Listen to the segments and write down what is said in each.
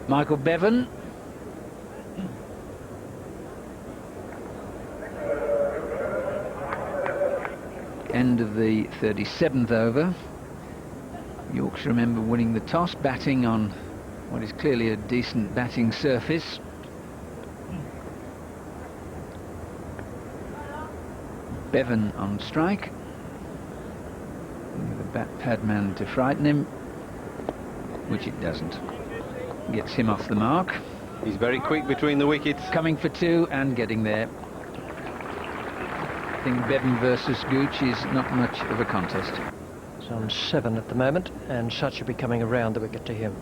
Michael Bevan. End of the 37th over. Yorkshire, remember, winning the toss, batting on what is clearly a decent batting surface. Bevan on strike. The bat pad man to frighten him, which it doesn't. Gets him off the mark. He's very quick between the wickets. Coming for two and getting there. I think Bevan versus Gooch is not much of a contest. He's on 7 at the moment, and Such will be coming around the wicket to him.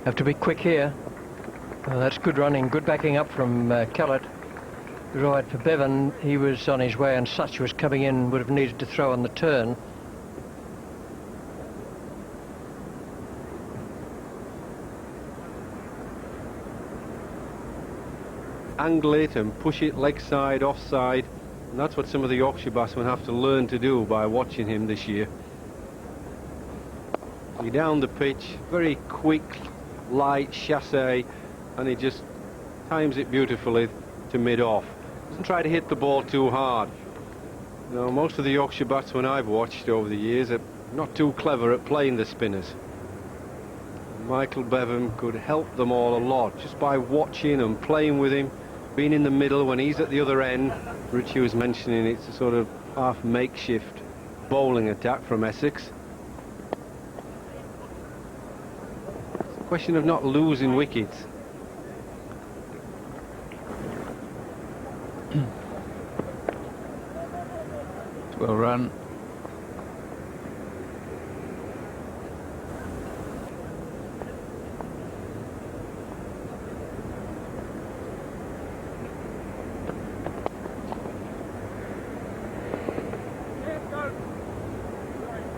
Have to be quick here. Well, that's good running, good backing up from Kellett. Right for Bevan, he was on his way and Such was coming in, would have needed to throw on the turn. Angle it and push it leg side, offside, and that's what some of the Yorkshire batsmen have to learn to do by watching him this year. He down the pitch, very quick, light chassé, and he just times it beautifully to mid-off. Doesn't try to hit the ball too hard. Now, most of the Yorkshire batsmen I've watched over the years are not too clever at playing the spinners. Michael Bevan could help them all a lot just by watching and playing with him, being in the middle when he's at the other end. Richie was mentioning it's a sort of half makeshift bowling attack from Essex. Question of not losing wickets. Well run.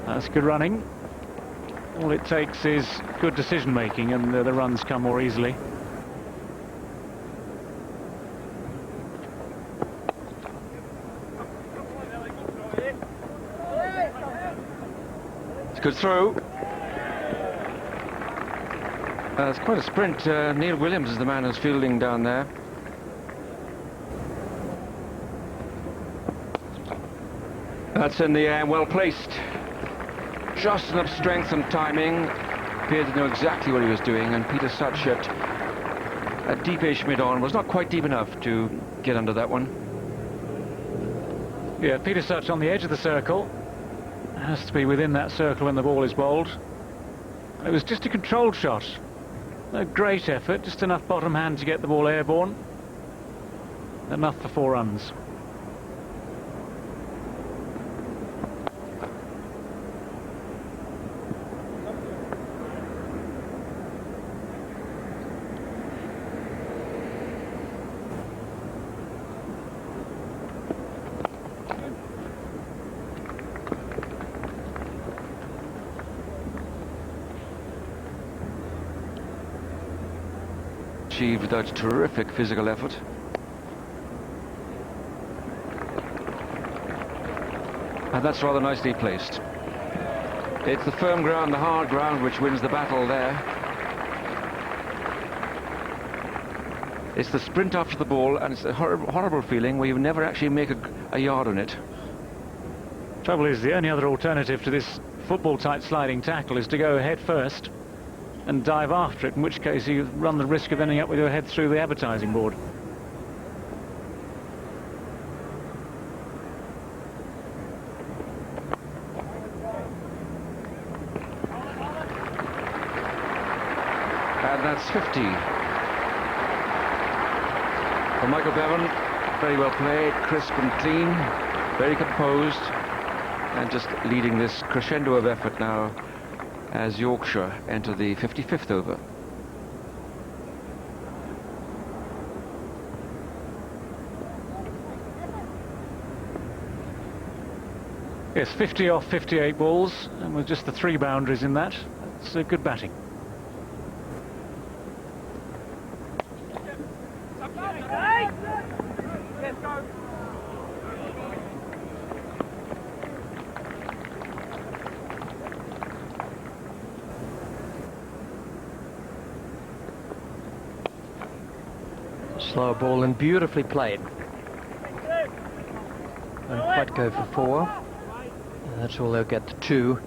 That's good running. All it takes is good decision making and the runs come more easily. It's a good throw. It's quite a sprint. Neil Williams is the man who's fielding down there. That's in the air, well placed. Just enough strength and timing. Appeared to know exactly what he was doing, and Peter Such at a deepish mid-on was not quite deep enough to get under that one. Yeah, Peter Such on the edge of the circle. Has to be within that circle when the ball is bowled. It was just a controlled shot. No great effort, just enough bottom hand to get the ball airborne. Enough for 4 runs. Achieved without terrific physical effort. And that's rather nicely placed. It's the firm ground, the hard ground, which wins the battle there. It's the sprint after the ball, and it's a horrible feeling where you never actually make a yard on it. Trouble is, the only other alternative to this football-type sliding tackle is to go head first and dive after it, in which case you run the risk of ending up with your head through the advertising board. And that's 50. For Michael Bevan, very well played, crisp and clean, very composed, and just leading this crescendo of effort now as Yorkshire enter the 55th over. Yes, 50 off 58 balls, and with just the 3 boundaries in that, it's good batting. Slow ball and beautifully played. Won't quite go for 4. That's all they'll get to 2.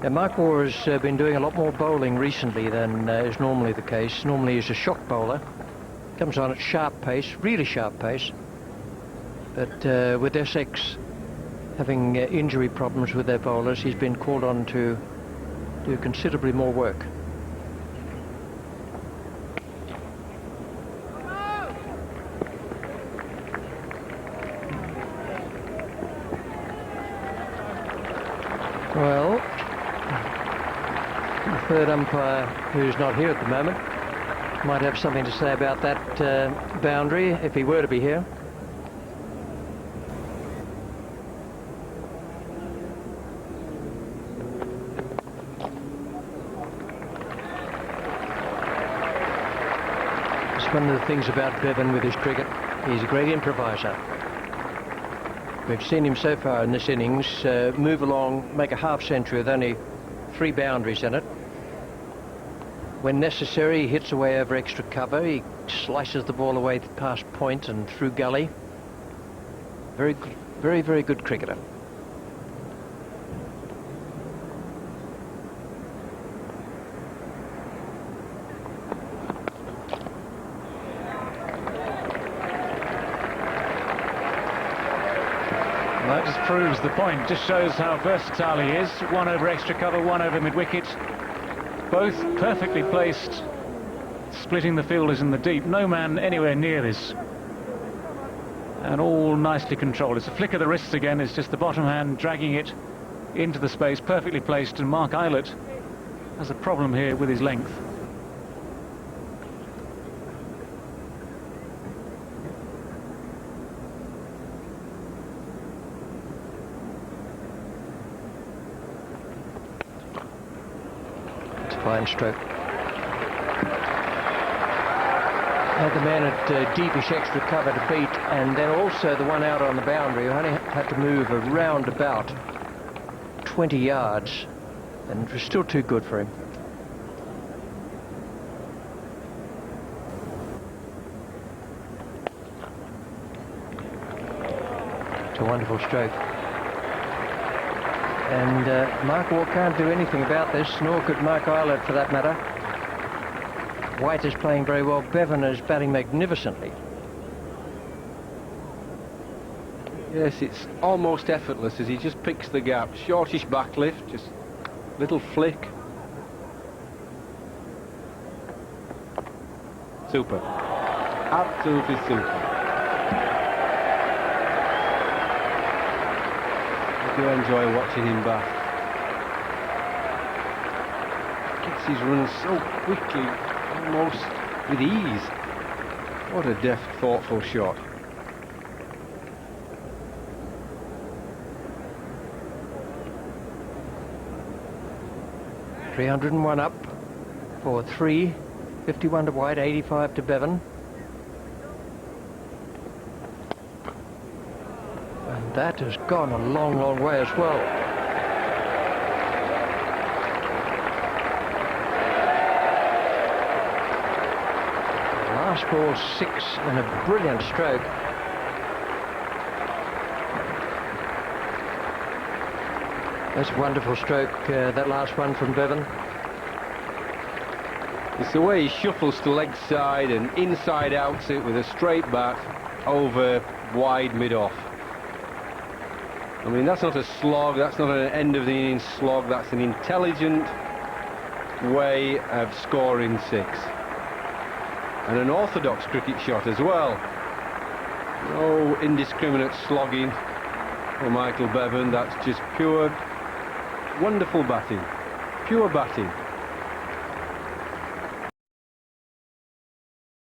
Now, Michael has been doing a lot more bowling recently than is normally the case. Normally he's a shock bowler. Comes on at sharp pace, really sharp pace. But with Essex having injury problems with their bowlers, he's been called on to do considerably more work. Well, the third umpire, who's not here at the moment, might have something to say about that boundary if he were to be here. It's one of the things about Bevan with his cricket. He's a great improviser. We've seen him so far in this innings move along, make a half century with only 3 boundaries in it. When necessary, he hits away over extra cover. He slices the ball away past point and through gully. Very, very good cricketer. That just proves the point, just shows how versatile he is. 1 over extra cover, 1 over mid-wicket. Both perfectly placed, splitting the fielders in the deep. No man anywhere near this. And all nicely controlled. It's a flick of the wrists again. It's just the bottom hand dragging it into the space, perfectly placed. And Mark Eilert has a problem here with his length. Fine stroke. Had the man at deepish extra cover to beat, and then also the one out on the boundary who only had to move around about 20 yards, and it was still too good for him. It's a wonderful stroke. And Mark Waugh can't do anything about this, nor could Mark Eilert for that matter. White is playing very well. Bevan is batting magnificently. Yes, it's almost effortless as he just picks the gap. Shortish backlift, just little flick. Super. Absolutely super. I do enjoy watching him bat. Gets his runs so quickly, almost with ease. What a deft, thoughtful shot. .301 up for 3, 51 to White, 85 to Bevan. And that has gone a long, long way as well. Last ball 6 and a brilliant stroke. That's a wonderful stroke, that last one from Bevan. It's the way he shuffles to leg side and inside outs it with a straight bat over wide mid-off. I mean, that's not a slog, that's not an end of the innings slog, that's an intelligent way of scoring 6. And an orthodox cricket shot as well. No indiscriminate slogging for Michael Bevan, that's just pure, wonderful batting, pure batting.